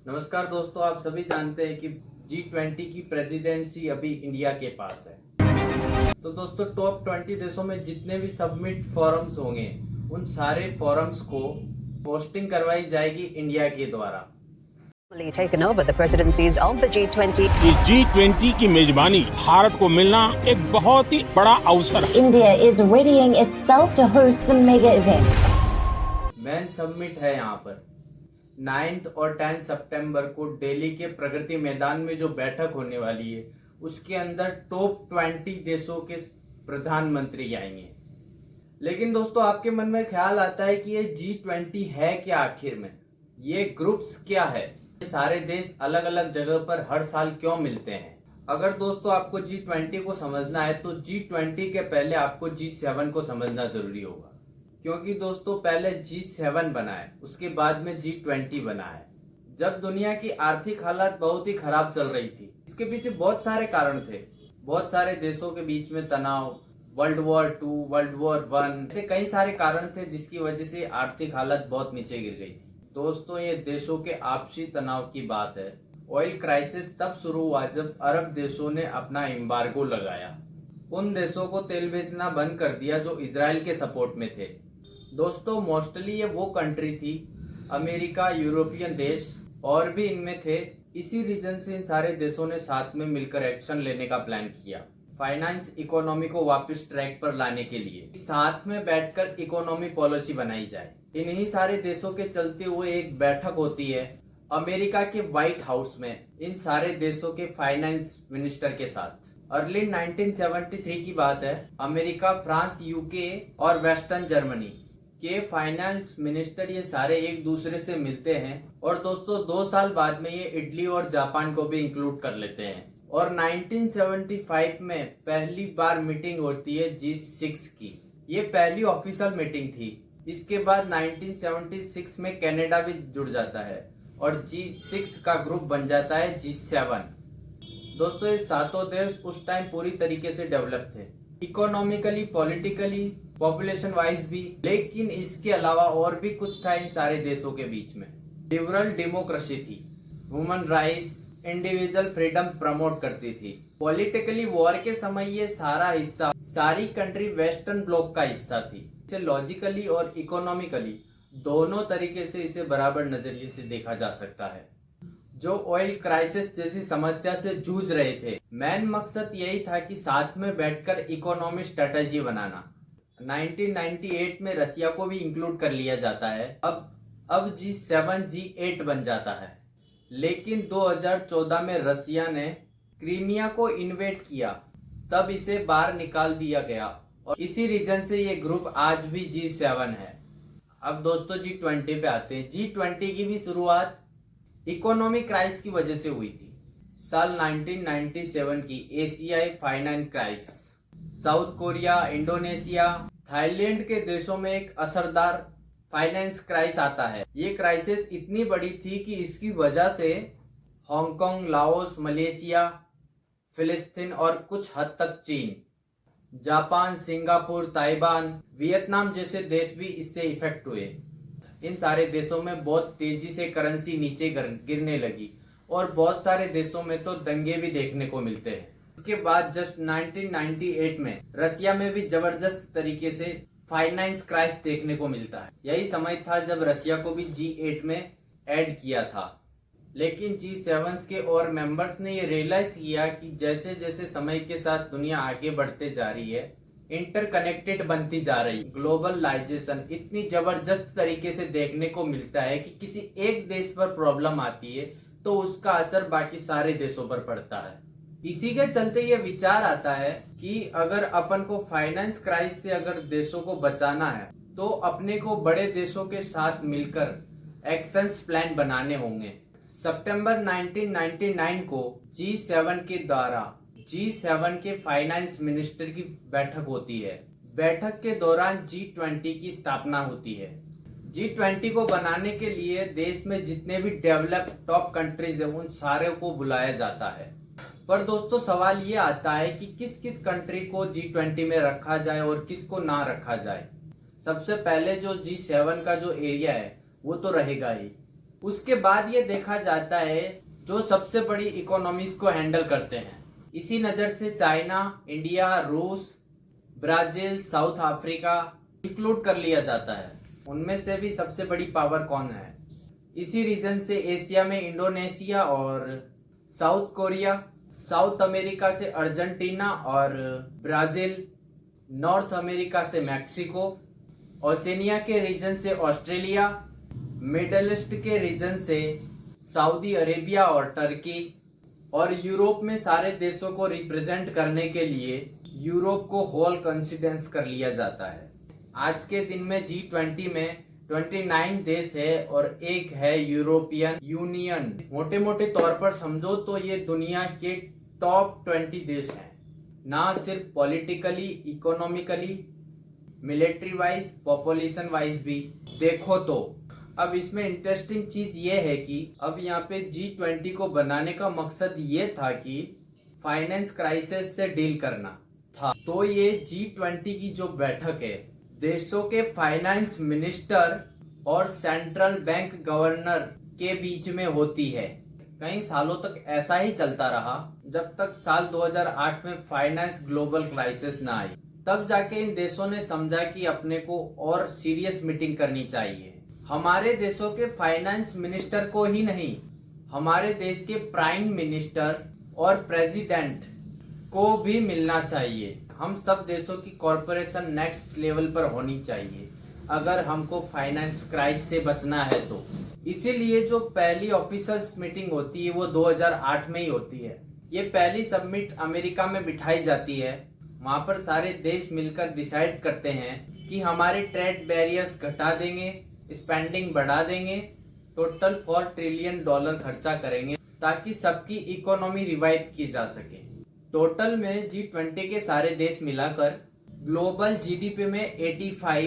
नमस्कार दोस्तों, आप सभी जानते हैं कि G20 की प्रेसिडेंसी अभी इंडिया के पास है। तो दोस्तों, टॉप 20 देशों में जितने भी सबमिट फोरम्स होंगे उन सारे फोरम्स को होस्टिंग करवाई जाएगी इंडिया के द्वारा। Taken over the presidencies of the G20. इस G20 की मेजबानी भारत को मिलना एक बहुत ही बड़ा अवसर है। India is readying itself to host the mega event. Main submit है यहाँ पर 9 और 10 सितंबर को दिल्ली के प्रगति मैदान में जो बैठक होने वाली है उसके अंदर टॉप 20 देशों के प्रधानमंत्री आएंगे। लेकिन दोस्तों, आपके मन में ख्याल आता है कि ये G20 है क्या, आखिर में ये ग्रुप्स क्या है, ये सारे देश अलग अलग जगह पर हर साल क्यों मिलते हैं। अगर दोस्तों आपको G20 को समझना है तो G20 के पहले आपको G7 को समझना जरूरी होगा, क्योंकि दोस्तों पहले G7 बना है, उसके बाद में G20 बना है। जब दुनिया की आर्थिक हालत बहुत ही खराब चल रही थी, इसके पीछे बहुत सारे कारण थे। बहुत सारे देशों के बीच में तनाव, वर्ल्ड वॉर 2, वर्ल्ड वॉर 1, ऐसे कई सारे कारण थे जिसकी वजह से आर्थिक हालत बहुत नीचे गिर गई थी। दोस्तों, ये देशों के आपसी तनाव की बात है। ऑयल क्राइसिस तब शुरू हुआ जब अरब देशों ने अपना एम्बार्गो लगाया, उन देशों को तेल बेचना बंद कर दिया जो इजराइल के सपोर्ट में थे। दोस्तों, मोस्टली ये वो कंट्री थी, अमेरिका, यूरोपियन देश और भी इनमें थे। इसी रीजन से इन सारे देशों ने साथ में मिलकर एक्शन लेने का प्लान किया, फाइनेंस इकोनॉमी को वापस ट्रैक पर लाने के लिए साथ में बैठकर इकोनॉमी पॉलिसी बनाई जाए। इन्हीं सारे देशों के चलते हुए एक बैठक होती है अमेरिका के व्हाइट हाउस में इन सारे देशों के फाइनेंस मिनिस्टर के साथ। अर्ली 1973 की बात है। अमेरिका, फ्रांस, यूके और वेस्टर्न जर्मनी के फाइनेंस मिनिस्टर ये सारे एक दूसरे से मिलते हैं और दोस्तों 2 साल बाद में ये इटली और जापान को भी इंक्लूड कर लेते हैं। और 1975 में पहली बार मीटिंग होती है G6 की। ये पहली ऑफिशियल मीटिंग थी। इसके बाद 1976 में कनाडा भी जुड़ जाता है और G6 का ग्रुप बन जाता है G7। दोस्तों, ये सातों देश उस टाइम पूरी तरीके से डेवलप थे, इकोनॉमिकली, पॉलिटिकली, पॉपुलेशन वाइज भी। लेकिन इसके अलावा और भी कुछ था इन सारे देशों के बीच में। लिबरल डेमोक्रेसी थी, human rights, individual freedom promote करती थी। पॉलिटिकली वॉर के समय ये सारी कंट्री वेस्टर्न ब्लॉक का हिस्सा थी। इसे लॉजिकली और इकोनॉमिकली दोनों तरीके से इसे बराबर नजरिए से देखा जा सकता है। जो ऑयल क्राइसिस जैसी समस्या से जूझ रहे थे, मेन मकसद यही था कि साथ में बैठकर इकोनॉमी स्ट्रेटेजी बनाना। 1998 में रसिया को भी इंक्लूड कर लिया जाता है। अब G7 G8 बन जाता है। लेकिन 2014 में रसिया ने क्रीमिया को इन्वेड किया, तब इसे बाहर निकाल दिया गया और इसी रीजन से ये ग्रुप आज भी G7 है। अब दोस्तों G20 पे आते हैं। G20 की भी शुरुआत इकोनॉमिक क्राइसिस की वजह से हुई थी। साल 1997 की एशियाई finance crisis south Korea, Indonesia, Thailand के देशों में एक असरदार फाइनेंस क्राइसिस आता है। ये क्राइसिस इतनी बड़ी थी कि इसकी वजह से हांगकांग, लाओस, मलेशिया, फिलिस्तीन और कुछ हद तक चीन, जापान, सिंगापुर, ताइवान, वियतनाम जैसे देश भी इससे इफेक्ट हुए। इन सारे देशों में बहुत तेजी से करेंसी नीचे गिरने लगी और बहुत सारे देशों में तो दंगे भी देखने को मिलते हैं। इसके बाद जस्ट 1998 में रसिया में भी जबरदस्त तरीके से फाइनेंस क्राइसिस देखने को मिलता है। यही समय था जब रसिया को भी G8 में ऐड किया था। लेकिन G7 के और मेंबर्स ने ये रियलाइज किया कि जैसे जैसे समय के साथ दुनिया आगे बढ़ते जा रही है, इंटरकनेक्टेड बनती जा रही, ग्लोबलाइजेशन इतनी जबरदस्त तरीके से देखने को मिलता है कि किसी एक देश पर प्रॉब्लम आती है तो उसका असर बाकी सारे देशों पर पड़ता है। इसी के चलते ये विचार आता है कि अगर अपन को फाइनेंस क्राइसिस से अगर देशों को बचाना है तो अपने को बड़े देशों के साथ मिलकर एक्शंस प्लान बनाने होंगे। सितंबर 1999 को G7 के द्वारा G7 के फाइनेंस मिनिस्टर की बैठक होती है। बैठक के दौरान G20 की स्थापना होती है। G20 को बनाने के लिए देश में जितने भी डेवलप टॉप कंट्रीज है उन सारे को बुलाया जाता है। पर दोस्तों, सवाल ये आता है कि किस किस कंट्री को G20 में रखा जाए और किसको ना रखा जाए। सबसे पहले जो G7 का जो एरिया है वो तो रहेगा ही। उसके बाद ये देखा जाता है जो सबसे बड़ी इकोनॉमीज को हैंडल करते हैं। इसी नज़र से चाइना, इंडिया, रूस, ब्राजील, साउथ अफ्रीका इंक्लूड कर लिया जाता है। उनमें से भी सबसे बड़ी पावर कौन है? इसी रीजन से एशिया में इंडोनेशिया और साउथ कोरिया, साउथ अमेरिका से अर्जेंटीना और ब्राजील, नॉर्थ अमेरिका से मैक्सिको, ओशिनिया के रीजन से ऑस्ट्रेलिया, मिडल ईस्ट के रीजन से सऊदी अरेबिया और टर्की, और यूरोप में सारे देशों को रिप्रेजेंट करने के लिए यूरोप को होल कंसिडरेंस कर लिया जाता है। आज के दिन में G20 में 29 देश है और एक है यूरोपियन यूनियन। मोटे मोटे तौर पर समझो तो ये दुनिया के टॉप 20 देश हैं, ना सिर्फ politically, economically, military wise, population wise भी देखो तो। अब इसमें इंटरेस्टिंग चीज ये है कि अब यहाँ पे G20 को बनाने का मकसद ये था कि फाइनेंस क्राइसिस से डील करना था। तो ये G20 की जो बैठक है, देशों के फाइनेंस मिनिस्टर और सेंट्रल बैंक गवर्नर के बीच में होती है। कई सालों तक ऐसा ही चलता रहा, जब तक साल 2008 में फाइनेंस ग्लोबल क्राइसिस ना आई। तब जाके इन देशों ने समझा कि अपने को और सीरियस मीटिंग करनी चाहिए। हमारे देशों के फाइनेंस मिनिस्टर को ही नहीं, हमारे देश के प्राइम मिनिस्टर और प्रेसिडेंट को भी मिलना चाहिए। हम सब देशों की कॉर्पोरेशन नेक्स्ट लेवल पर होनी चाहिए अगर हमको फाइनेंस क्राइसिस से बचना है तो। इसीलिए जो पहली ऑफिसर्स मीटिंग होती है वो 2008 में ही होती है। ये पहली समिट अमेरिका में बिठाई जाती है। वहां पर सारे देश मिलकर डिसाइड करते हैं कि हमारे ट्रेड बैरियर्स घटा देंगे, स्पेंडिंग बढ़ा देंगे, टोटल $4 ट्रिलियन खर्चा करेंगे ताकि सबकी इकोनॉमी रिवाइव की जा सके। टोटल में G20 के सारे देश मिलाकर ग्लोबल जीडीपी में 85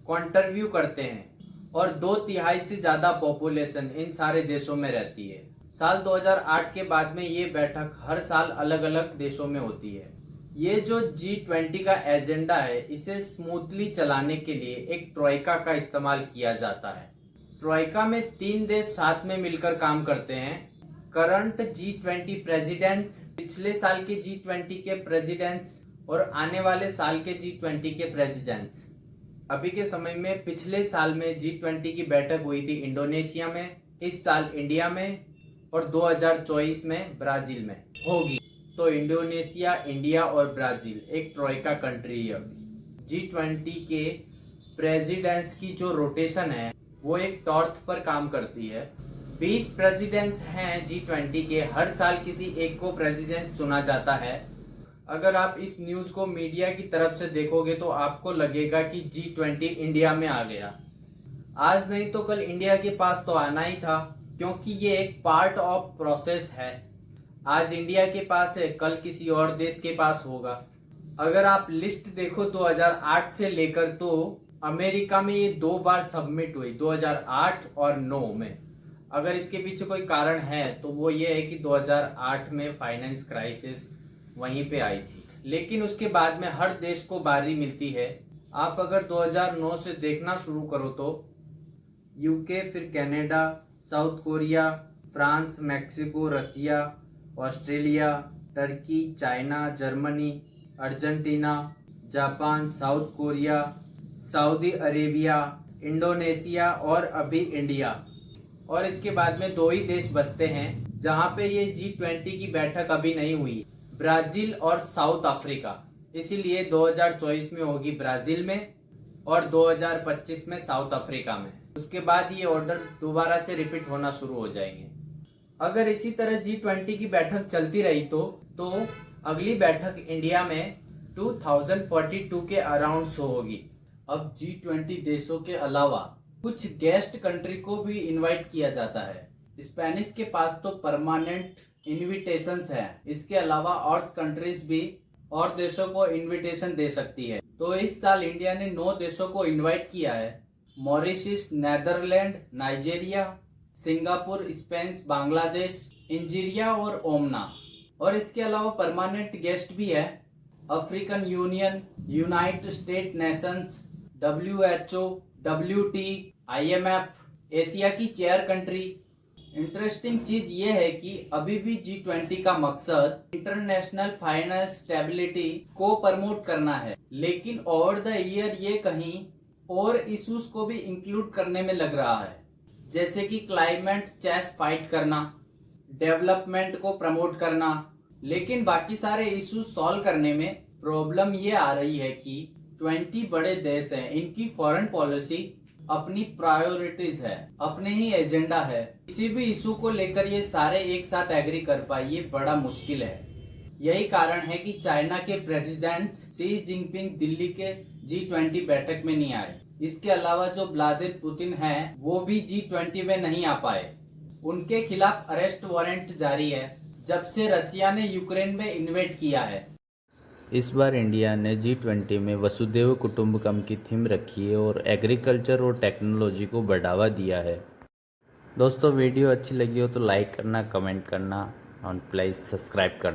कंट्रीब्यूट करते हैं और 2/3 से ज्यादा पॉपुलेशन इन सारे देशों में रहती है। साल 2008 के बाद में ये बैठक हर साल अलग अलग देशों में होती है। ये जो G20 का एजेंडा है, इसे स्मूथली चलाने के लिए एक ट्रोइका का इस्तेमाल किया जाता है। ट्रोइका में 3 देश साथ में मिलकर काम करते हैं। करंट G20 प्रेसिडेंट्स, पिछले साल के G20 के प्रेसिडेंट्स और आने वाले साल के G20 के प्रेसिडेंट्स। अभी के समय में पिछले साल में G20 की बैठक हुई थी इंडोनेशिया में, इस साल इंडिया में और 2024 में ब्राजील में होगी। तो इंडोनेशिया, इंडिया और ब्राजील एक ट्रोइका कंट्री है। G20 के प्रेसिडेंट्स की जो रोटेशन है वो एक टॉर्च पर काम करती है। 20 प्रेसिडेंट्स हैं G20 के, हर साल किसी एक को प्रेसिडेंट चुना जाता है। अगर आप इस न्यूज को मीडिया की तरफ से देखोगे तो आपको लगेगा कि G20 इंडिया में आ गया। आज नहीं तो कल इंडिया के पास तो आना ही था, क्योंकि ये एक पार्ट ऑफ प्रोसेस है। आज इंडिया के पास है, कल किसी और देश के पास होगा। अगर आप लिस्ट देखो 2008 से लेकर, तो अमेरिका में ये 2 बार सबमिट हुई, 2008 और 9 में। अगर इसके पीछे कोई कारण है तो वो ये है कि 2008 में फाइनेंस क्राइसिस वहीं पे आई थी, लेकिन उसके बाद में हर देश को बारी मिलती है। आप अगर 2009 से देखना शुरू करो तो यूके, फिर Canada, South Korea, France, Mexico, Russia, Australia, Turkey, China, Germany, Argentina, Japan, South Korea, Saudi Arabia, Indonesia और अभी इंडिया। और इसके बाद में 2 ही देश बचते हैं जहां पे ये G20 की बैठक अभी नहीं हुई, ब्राजील और साउथ अफ्रीका। इसीलिए 2024 में होगी ब्राजील में और 2025 में साउथ अफ्रीका में। उसके बाद ये ऑर्डर दोबारा से रिपीट होना शुरू हो जाएंगे। अगर इसी तरह G20 की बैठक चलती रही तो अगली बैठक इंडिया में 2042 के अराउंड होगी। अब G20 देशों के अलावा कुछ गेस्ट कंट्री को भी इनवाइट किया जाता है। स्पेनिश के पास तो परमानेंट इनविटेशंस है, इसके अलावा और कंट्रीज भी और देशों को इनविटेशन दे सकती है। तो इस साल इंडिया ने 9 देशों को इनवाइट किया है: Mauritius, Netherland, Nigeria, Singapore, Spain, Bangladesh, इंजीरिया और ओमना। और इसके अलावा परमानेंट गेस्ट भी है: African Union, United State nations, WHO, WT, IMF, Asia की चेयर कंट्री इंटरेस्टिंग चीज ये है कि अभी भी G20 का मकसद इंटरनेशनल फाइनेंस स्टेबिलिटी को प्रमोट करना है, लेकिन ओवर द ईयर ये कहीं और इश्यूज को भी इंक्लूड करने में लग रहा है, जैसे कि क्लाइमेट चेंज फाइट करना, डेवलपमेंट को प्रमोट करना। लेकिन बाकी सारे इश्यूज सॉल्व करने में प्रॉब्लम ये आ रही है कि 20 बड़े देश हैं, इनकी फॉरेन पॉलिसी अपनी प्रायोरिटीज है, अपने ही एजेंडा है। किसी भी इशू को लेकर ये सारे एक साथ एग्री कर पाए ये बड़ा मुश्किल है। यही कारण है कि चाइना के प्रेसिडेंट शी जिनपिंग दिल्ली के G20 बैठक में नहीं आए। इसके अलावा जो व्लादिमीर पुतिन हैं वो भी G20 में नहीं आ पाए। उनके खिलाफ अरेस्ट वारंट जारी है जब से रसिया ने यूक्रेन में इन्वेड किया है। इस बार इंडिया ने G20 में वसुधैव कुटुंबकम की थीम रखी है और एग्रीकल्चर और टेक्नोलॉजी को बढ़ावा दिया है। दोस्तों वीडियो अच्छी लगी हो तो लाइक करना, कमेंट करना और प्लीज़ सब्सक्राइब करना।